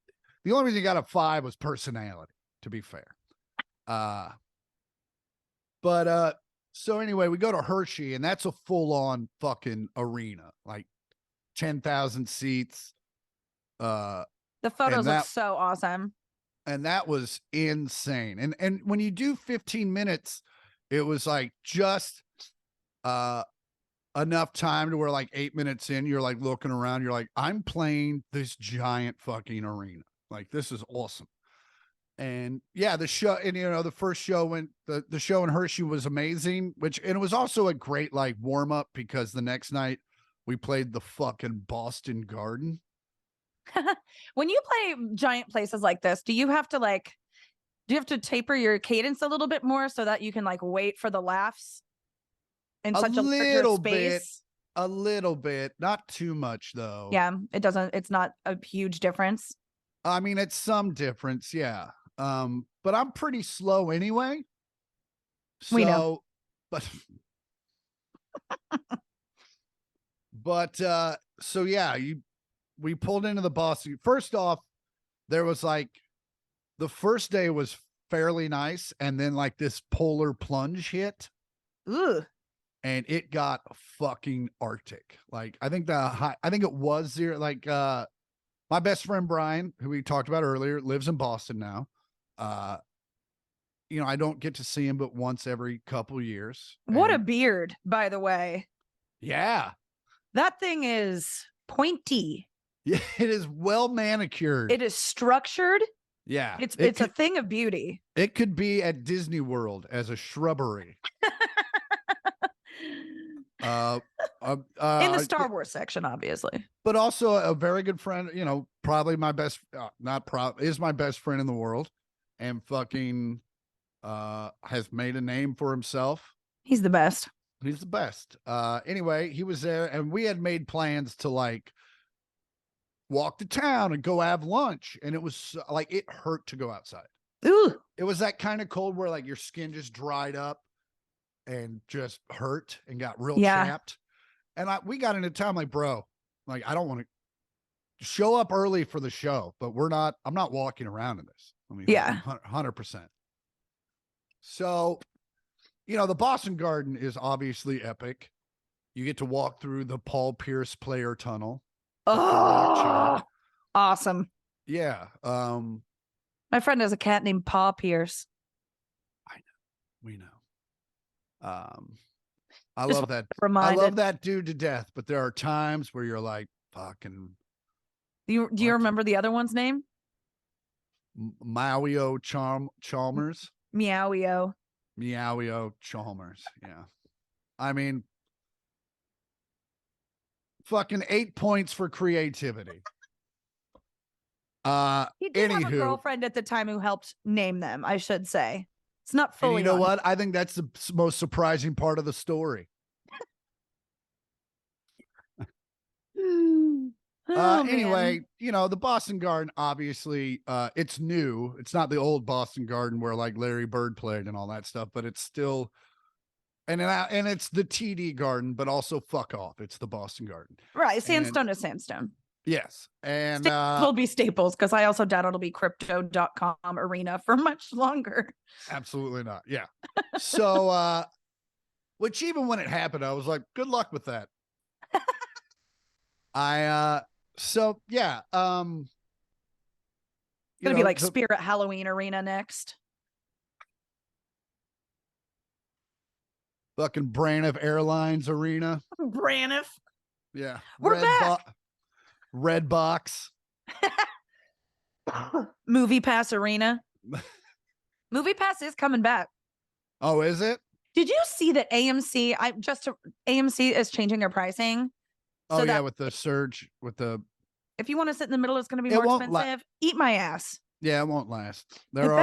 only reason he got a 5 was personality, to be fair. So anyway, we go to Hershey, and that's a full-on fucking arena, like 10,000 seats. The photos look so awesome. And that was insane. And when you do 15 minutes, it was like just enough time to where like 8 minutes in, you're like looking around, you're like, I'm playing this giant fucking arena. Like, this is awesome. And yeah, the show, and the first show went, the show in Hershey was amazing, and it was also a great like warm up, because the next night we played the fucking Boston Garden. When you play giant places like this, do you have to taper your cadence a little bit more so that you can like wait for the laughs in such a larger space? A little bit, not too much though. Yeah, it's not a huge difference. I mean, it's some difference, yeah. But I'm pretty slow anyway. So, we know. So yeah, we pulled into the bus. First off, there was like, the first day was fairly nice, and then like this polar plunge hit. Ooh. And it got fucking Arctic. Like, I think it was 0. Like, my best friend Brian, who we talked about earlier, lives in Boston now. I don't get to see him but once every couple years. What a beard, by the way. Yeah. That thing is pointy. Yeah, it is well manicured. It is structured. Yeah. It's a thing of beauty. It could be at Disney World as a shrubbery. In the Star Wars section, obviously. But also a very good friend, probably my best, is my best friend in the world, and fucking has made a name for himself. He's the best. He's the best. Anyway, he was there, and we had made plans to like walk to town and go have lunch. And it was like, it hurt to go outside. Ooh. It was that kind of cold where like your skin just dried up and just hurt and got real chapped. And we got into town like, bro, like, I don't want to show up early for the show, but I'm not walking around in this. I mean, 100%. So, the Boston Garden is obviously epic. You get to walk through the Paul Pierce player tunnel. Oh, awesome. Yeah. My friend has a cat named Paul Pierce. I know. We know. I love that. Reminded. I love that dude to death, but there are times where you're like, fucking. Do you remember the other one's name? Mauio Chalmers. Meowio Chalmers. Yeah. I mean, fucking 8 points for creativity. He did have a girlfriend at the time who helped name them, I should say. It's not fully. And you know what? I think that's the most surprising part of the story. Anyway, the Boston Garden, obviously, it's new. It's not the old Boston Garden where like Larry Bird played and all that stuff, but it's still, and it's the TD Garden, but also fuck off. It's the Boston Garden. Right. Sandstone to sandstone. Yes. And Staples will be Staples, because I also doubt it'll be crypto.com arena for much longer. Absolutely not. Yeah. So, which even when it happened, I was like, good luck with that. So yeah. It's gonna be like Spirit Halloween Arena next. Fucking Braniff Airlines Arena. Braniff. Yeah. We're back. Red Box. Movie Pass Arena. Movie Pass is coming back. Oh, is it? Did you see that AMC is changing their pricing? So with the surge, if you want to sit in the middle, it's going to be more expensive. Eat my ass. Yeah, it won't last. They're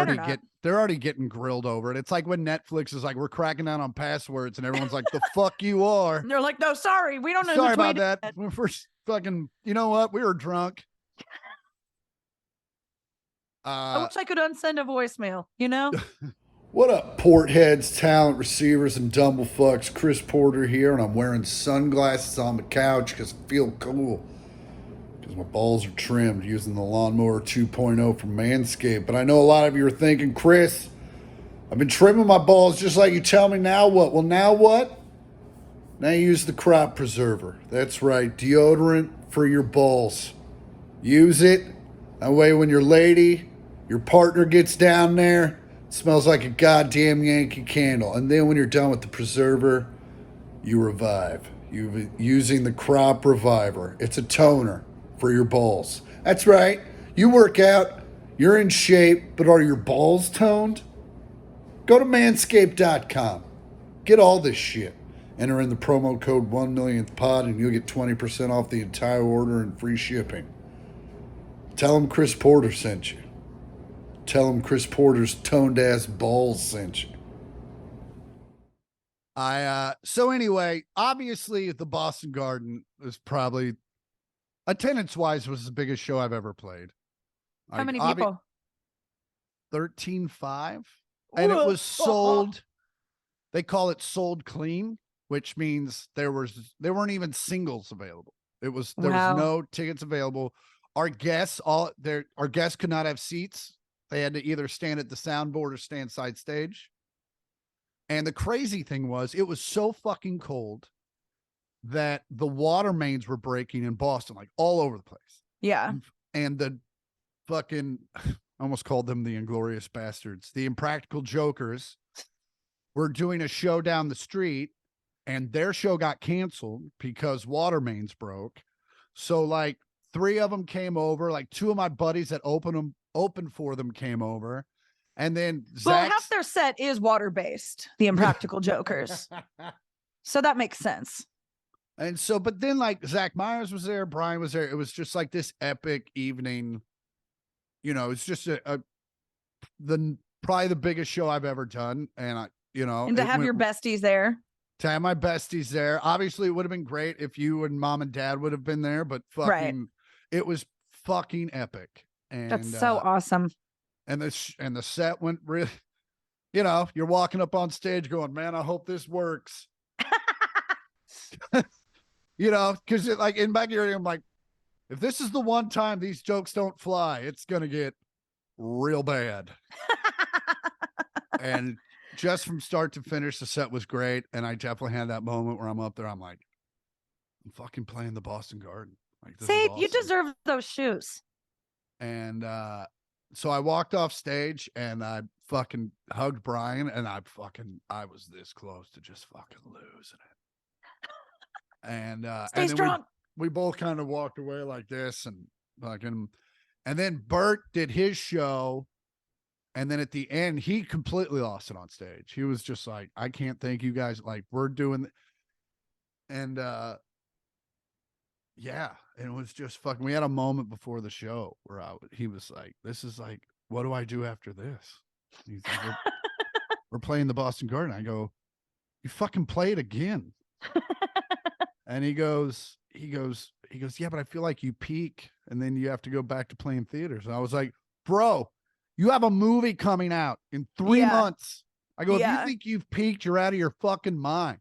already getting grilled over it. It's like when Netflix is like, we're cracking down on passwords, and everyone's like, the fuck you are. And they're like, no, sorry, we don't know. Sorry about that. We're fucking, you know what? We were drunk. I wish I could unsend a voicemail, What up, Portheads, talent receivers, and dumblefucks? Chris Porter here, and I'm wearing sunglasses on the couch because I feel cool. Because my balls are trimmed using the Lawnmower 2.0 from Manscaped. But I know a lot of you are thinking, Chris, I've been trimming my balls just like you tell me, now what? Well, now what? Now use the crop preserver. That's right, deodorant for your balls. Use it. That way when your partner gets down there, it smells like a goddamn Yankee Candle. And then when you're done with the preserver, you revive. You're using the Crop Reviver. It's a toner for your balls. That's right. You work out, you're in shape, but are your balls toned? Go to manscaped.com. Get all this shit. Enter in the promo code 1millionthpod and you'll get 20% off the entire order and free shipping. Tell them Chris Porter sent you. Tell him Chris Porter's toned ass balls sent you. So anyway, obviously the Boston Garden is probably, attendance wise, was the biggest show I've ever played. How many people? 13,500. And it was sold. They call it sold clean, which means there weren't even singles available. There was no tickets available. Our guests could not have seats. They had to either stand at the soundboard or stand side stage. And the crazy thing was, it was so fucking cold that the water mains were breaking in Boston, like all over the place. Yeah. And the fucking, I almost called them the Inglorious Bastards, the Impractical Jokers, were doing a show down the street, and their show got canceled because water mains broke. So like 3 of them came over, like 2 of my buddies that opened for them came over. And then half their set is water-based, the Impractical Jokers. So that makes sense. And so, but then like Zach Myers was there, Brian was there. It was just like this epic evening. It's just probably the biggest show I've ever done. And and to have your besties there. To have my besties there. Obviously, it would have been great if you and mom and dad would have been there, but fucking, It was fucking epic. And That's so awesome. and the set went really, you know, you're walking up on stage going, man, I hope this works. You know, because like in back here, I'm like, if this is the one time these jokes don't fly, it's gonna get real bad. And just from start to finish, the set was great. And I definitely had that moment where I'm up there, I'm like, I'm fucking playing the Boston Garden. Like, this is See, awesome. you deserve those shoes. And so I walked off stage and I fucking hugged Brian, and I was this close to just fucking losing it. And Stay and then strong. we both kind of walked away like this, and fucking, and then Bert did his show, and then at the end he completely lost it on stage. He was just like, I can't thank you guys, like we're doing, and yeah, and it was just fucking. We had a moment before the show where he was like, "This is like, what do I do after this?" He's like, we're playing the Boston Garden. I go, "You fucking play it again." And he goes, "Yeah, but I feel like you peak, and then you have to go back to playing theaters." And I was like, "Bro, you have a movie coming out in 3 months." I go, "If you think you've peaked, you're out of your fucking mind."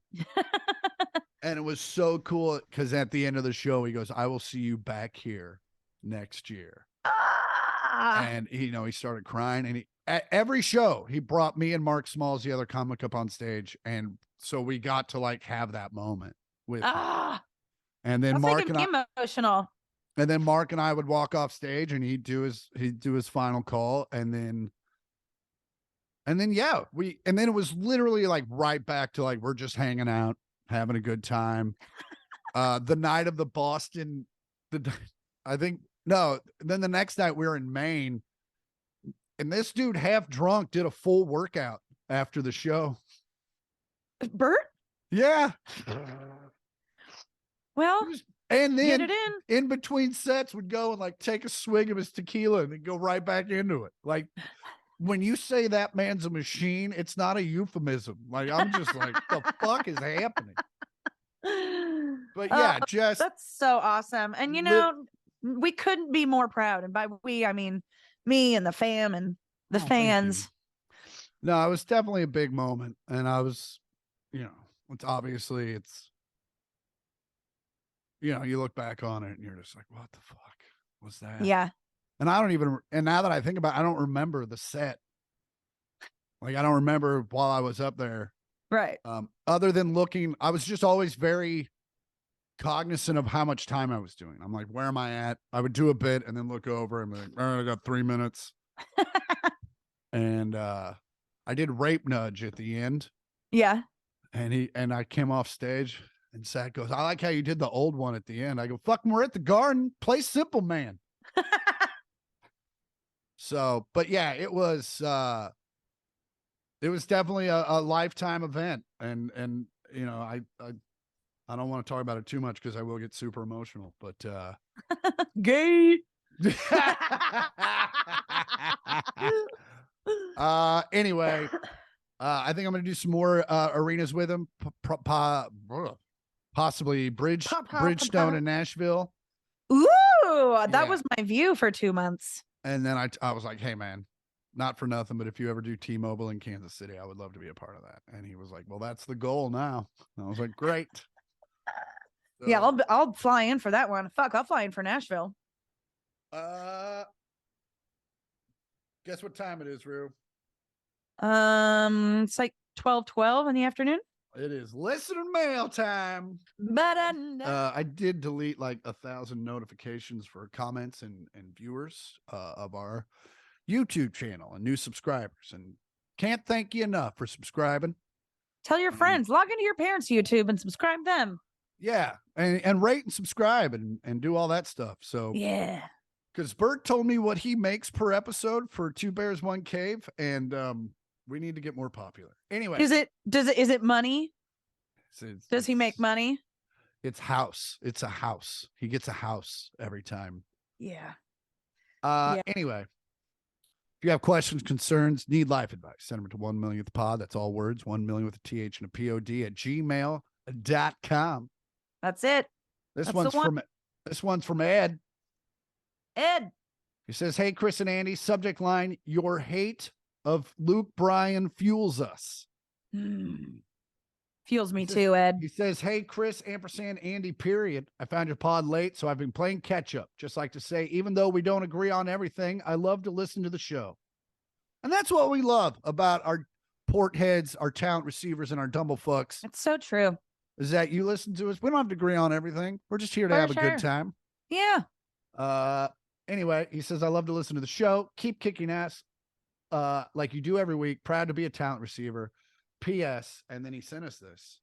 And it was so cool because at the end of the show, he goes, "I will see you back here next year." And he, you know, he started crying, and at every show he brought me and Mark Smalls, the other comic, up on stage, and so we got to like have that moment with him. And then Mark and I, emotional. and then Mark and I would walk off stage, and he'd do his final call, and then yeah, and then it was literally like right back to like we're just hanging out, having a good time. The night of the Boston, I think no, then the next night we were in Maine, and this dude half drunk did a full workout after the show. Bert? Yeah. Well, and then get it in between sets would go and like take a swig of his tequila and then go right back into it. Like, when you say that man's a machine, it's not a euphemism. Like, I'm just like, the fuck is happening? But yeah, just that's so awesome. And you know, we couldn't be more proud. And by we, I mean me and the fam and the fans. No, it was definitely a big moment. And I was, you know, it's obviously you know, you look back on it and you're just like, what the fuck was that? Yeah. And and now that I think about it, I don't remember the set. Like, I don't remember while I was up there. Right. Other than looking, I was just always very cognizant of how much time I was doing. I'm like, where am I at? I would do a bit and then look over and be like, all right, I got 3 minutes. And I did rape nudge at the end. Yeah. And I came off stage, and Zach goes, I like how you did the old one at the end. I go, fucking, we're at the Garden. Play simple, man. So, but yeah, it was definitely a lifetime event. And you know, I don't want to talk about it too much because I will get super emotional, but gay. Anyway, I think I'm going to do some more arenas with him. Possibly Bridgestone in Nashville. Ooh, that was my view for 2 months. And then I was like, hey man, not for nothing, but if you ever do T-Mobile in Kansas City, I would love to be a part of that. And he was like, well, that's the goal now. And I was like, great. So, yeah, I'll fly in for that one. Fuck, I'll fly in for Nashville. Guess what time it is, Rue? It's like 12:12 in the afternoon. It is listener mail time. I did delete like 1,000 notifications for comments and viewers of our YouTube channel and new subscribers, and can't thank you enough for subscribing. Tell your friends, log into your parents' YouTube and subscribe them. Yeah, and rate and subscribe and do all that stuff. So yeah, because Bert told me what he makes per episode for Two Bears One Cave, and we need to get more popular. Anyway, is it money? Does he make money? It's house. It's a house. He gets a house every time. Yeah. Anyway, if you have questions, concerns, need life advice, send them to 1 millionth pod. That's all words. 1 million with a TH and a POD at gmail.com. That's it. This one's from Ed. Ed. He says, hey, Chris and Andy, subject line, your hate of Luke Bryan fuels us. Fuels me too, Ed. He says, hey, Chris, ampersand, Andy, period. I found your pod late, so I've been playing catch up. Just like to say, even though we don't agree on everything, I love to listen to the show. And that's what we love about our port heads, our talent receivers, and our dumblefucks. It's so true. Is that you listen to us. We don't have to agree on everything. We're just here to For have a sure. good time. Yeah. Anyway, he says, I love to listen to the show. Keep kicking ass like you do every week. Proud to be a talent receiver. P.S. And then he sent us this.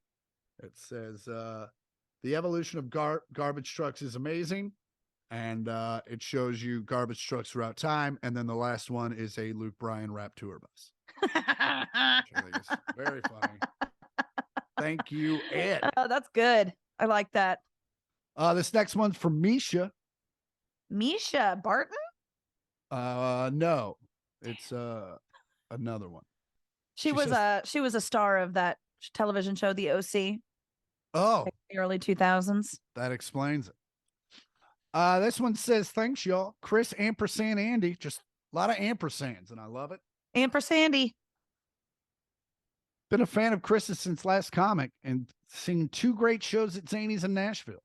It says, the evolution of garbage trucks is amazing. And it shows you garbage trucks throughout time. And then the last one is a Luke Bryan rap tour bus. Which I think is very funny. Thank you, Ed. Oh, that's good. I like that. This next one's from Misha. Misha Barton? No, it's another one. She was a star of that television show, The OC. Oh, like the early 2000s. That explains it. This one says, thanks, y'all. Chris, ampersand, Andy. Just a lot of ampersands, and I love it. Ampersandy. Been a fan of Chris's since last comic and seen 2 great shows at Zany's in Nashville.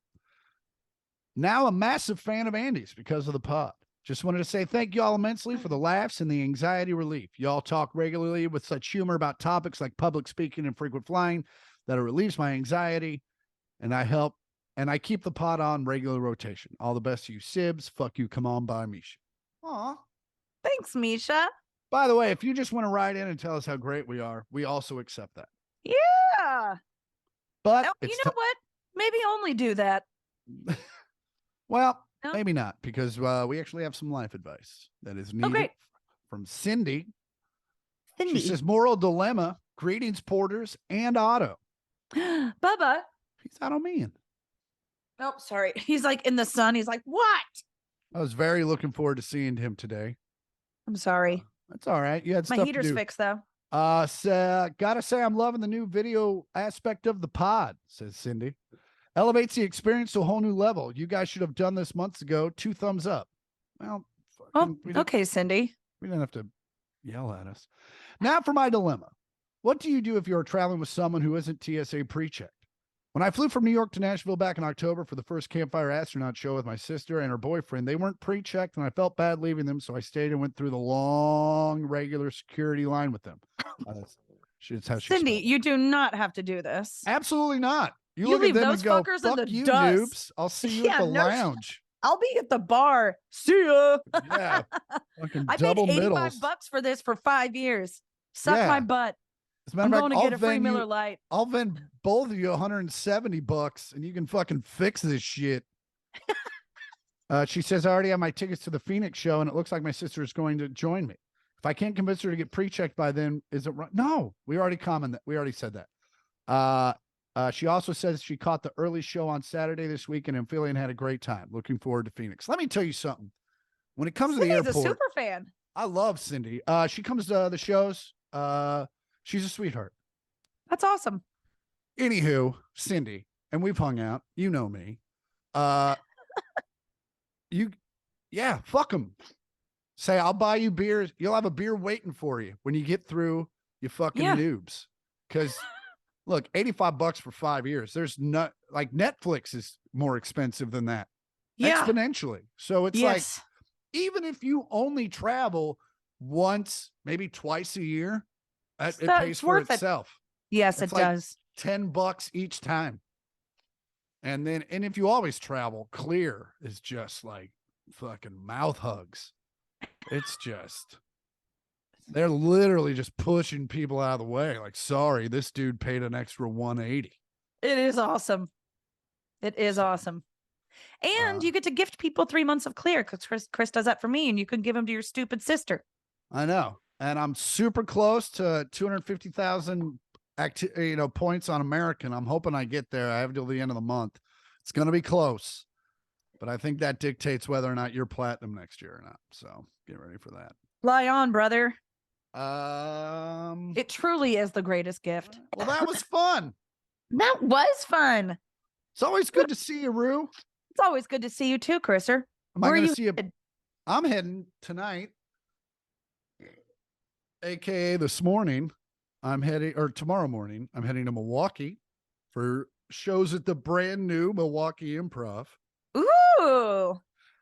Now a massive fan of Andy's because of the pod. Just wanted to say thank y'all immensely for the laughs and the anxiety relief. Y'all talk regularly with such humor about topics like public speaking and frequent flying that it relieves my anxiety, and I keep the pod on regular rotation. All the best to you, Sibs. Fuck you. Come on by, Misha. Aw. Thanks, Misha. By the way, if you just want to write in and tell us how great we are, we also accept that. Yeah. But Oh, you know what? Maybe only do that. Well, No? maybe not, because we actually have some life advice that is needed from Cindy. She says, moral dilemma, greetings, porters, and Otto. Bubba. He's Otto man. Oh, sorry. He's like in the sun. He's like, what? I was very looking forward to seeing him today. I'm sorry. That's all right. You had My stuff heater's to do. fixed, though. Gotta say, I'm loving the new video aspect of the pod, says Cindy. Elevates the experience to a whole new level. You guys should have done this months ago. 2 thumbs up. Well, okay, Cindy. We didn't have to yell at us. Now for my dilemma. What do you do if you're traveling with someone who isn't TSA pre-checked? When I flew from New York to Nashville back in October for the first Campfire Astronaut show with my sister and her boyfriend, they weren't pre-checked, and I felt bad leaving them, so I stayed and went through the long, regular security line with them. That's how she Cindy, spelled it. you do not have to do this. Absolutely not. You look leave at them those and go, fuckers fuck in the you, dust. noobs. I'll see you at the lounge. I'll be at the bar. See ya. Yeah. Fucking I double paid middles. $85 for this for 5 years. Suck my butt. As a matter I'm of going fact, to get a free Miller Lite. I'll vend both of you $170 and you can fucking fix this shit. She says, I already have my tickets to the Phoenix show and it looks like my sister is going to join me. If I can't convince her to get pre-checked by then, is it right? No, we already said that. She also says she caught the early show on Saturday this week and I'm feeling had a great time. Looking forward to Phoenix. Let me tell you something. When it comes to the airport, Cindy's a super fan. I love Cindy. She comes to the shows. She's a sweetheart. That's awesome. Anywho, Cindy, and we've hung out. You know me. Fuck them. Say, I'll buy you beers. You'll have a beer waiting for you when you get through, you fucking noobs. Because look, $85 for 5 years. There's not like Netflix is more expensive than that. Yeah. Exponentially. So it's like, even if you only travel once, maybe twice a year, it pays for itself. Yes, it does. $10 each time. And if you always travel, Clear is just like fucking mouth hugs. It's just, they're literally just pushing people out of the way. Like, sorry, this dude paid an extra $180. It is awesome. It is awesome. And you get to gift people 3 months of Clear because Chris does that for me, and you can give them to your stupid sister. I know. And I'm super close to 250,000 points on American. I'm hoping I get there. I have till the end of the month. It's going to be close. But I think that dictates whether or not you're platinum next year or not. So get ready for that. Fly on, brother. It It truly is the greatest gift. Well, that was fun. That was fun. It's always good to see you, Rue. It's always good to see you too, Chriser. Am I Where going are to see you? headed? I'm heading tonight, aka this morning. I'm heading, or tomorrow morning, I'm heading to Milwaukee for shows at the brand new Milwaukee Improv. Ooh.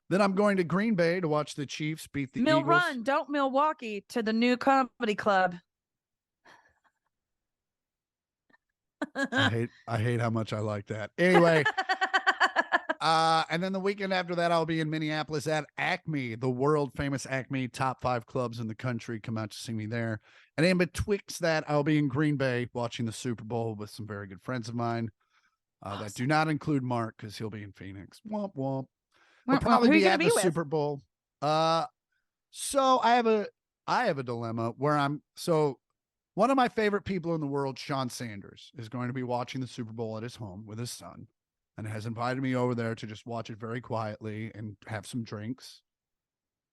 Then I'm going to Green Bay to watch the Chiefs beat the Mill Eagles. Run, don't Milwaukee to the new comedy club. I hate how much I like that. Anyway, and then the weekend after that, I'll be in Minneapolis at Acme, the world famous Acme, top 5 clubs in the country. Come out to see me there. And in betwixt that, I'll be in Green Bay watching the Super Bowl with some very good friends of mine Awesome. that do not include Mark because he'll be in Phoenix. Womp womp. Well, He'll probably who are you be gonna at be the with? Super Bowl. So I have a dilemma where one of my favorite people in the world, Sean Sanders, is going to be watching the Super Bowl at his home with his son and has invited me over there to just watch it very quietly and have some drinks.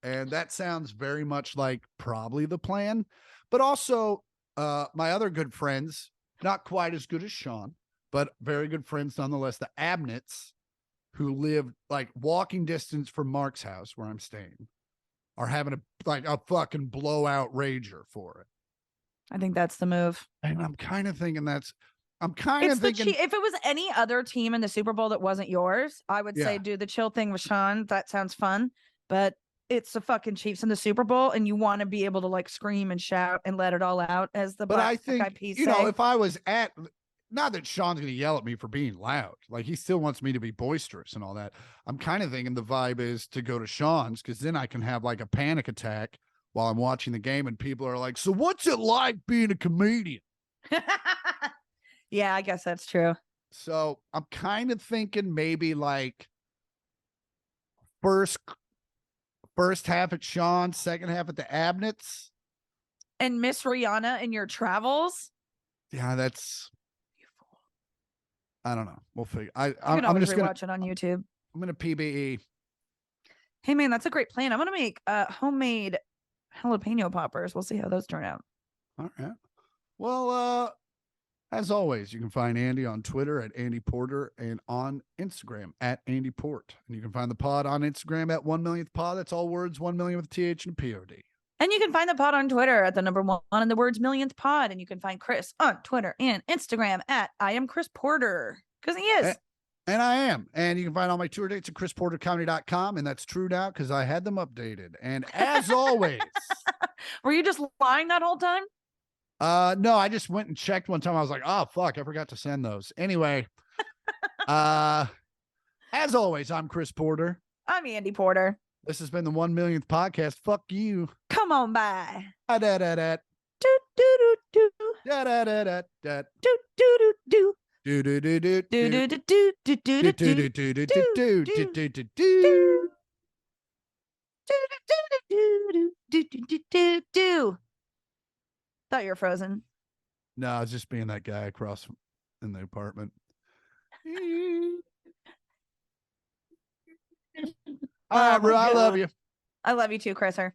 And that sounds very much like probably the plan. But also, my other good friends, not quite as good as Sean, but very good friends nonetheless, the Abnetts, who live like walking distance from Mark's house where I'm staying, are having a fucking blowout rager for it. I think that's the move. And I'm kind of thinking if it was any other team in the Super Bowl that wasn't yours, I would say do the chill thing with Sean. That sounds fun. But it's the fucking Chiefs in the Super Bowl, and you want to be able to like scream and shout and let it all out as the Black Eyed Peas say. If I was not that Sean's going to yell at me for being loud. Like, he still wants me to be boisterous and all that. I'm kind of thinking the vibe is to go to Sean's, because then I can have like a panic attack while I'm watching the game and people are like, so what's it like being a comedian? Yeah, I guess that's true. So I'm kind of thinking maybe like first half at Sean, second half at the Abnetts. And Miss Rihanna in your travels? Yeah, that's... I don't know. We'll figure. I'm just gonna watch it on YouTube. I'm gonna PBE. Hey man, that's a great plan. I'm gonna make homemade jalapeno poppers. We'll see how those turn out. All right. Well, as always, you can find Andy on Twitter at Andy Porter and on Instagram at Andy Port. And you can find the pod on Instagram at 1 millionth pod. That's all words, 1 million with a TH and a POD. And you can find the pod on Twitter at the number 1 and the words millionth pod. And you can find Chris on Twitter and Instagram at I am Chris Porter. Because he is. And I am. And you can find all my tour dates at chrisportercomedy.com. And that's true now because I had them updated. And as always. Were you just lying that whole time? No, I just went and checked one time. I was like, oh, fuck, I forgot to send those. Anyway, as always, I'm Chris Porter. I'm Andy Porter. This has been the 1 millionth podcast. Fuck you. Come on by. Da da da da. Do do do do. Da da da da da. Do do do do. Do do do do do do do do do do do do do do. Thought you were frozen. No, I was just being that guy across in the apartment. All right, bro. I love you. I love you too, Kreisher.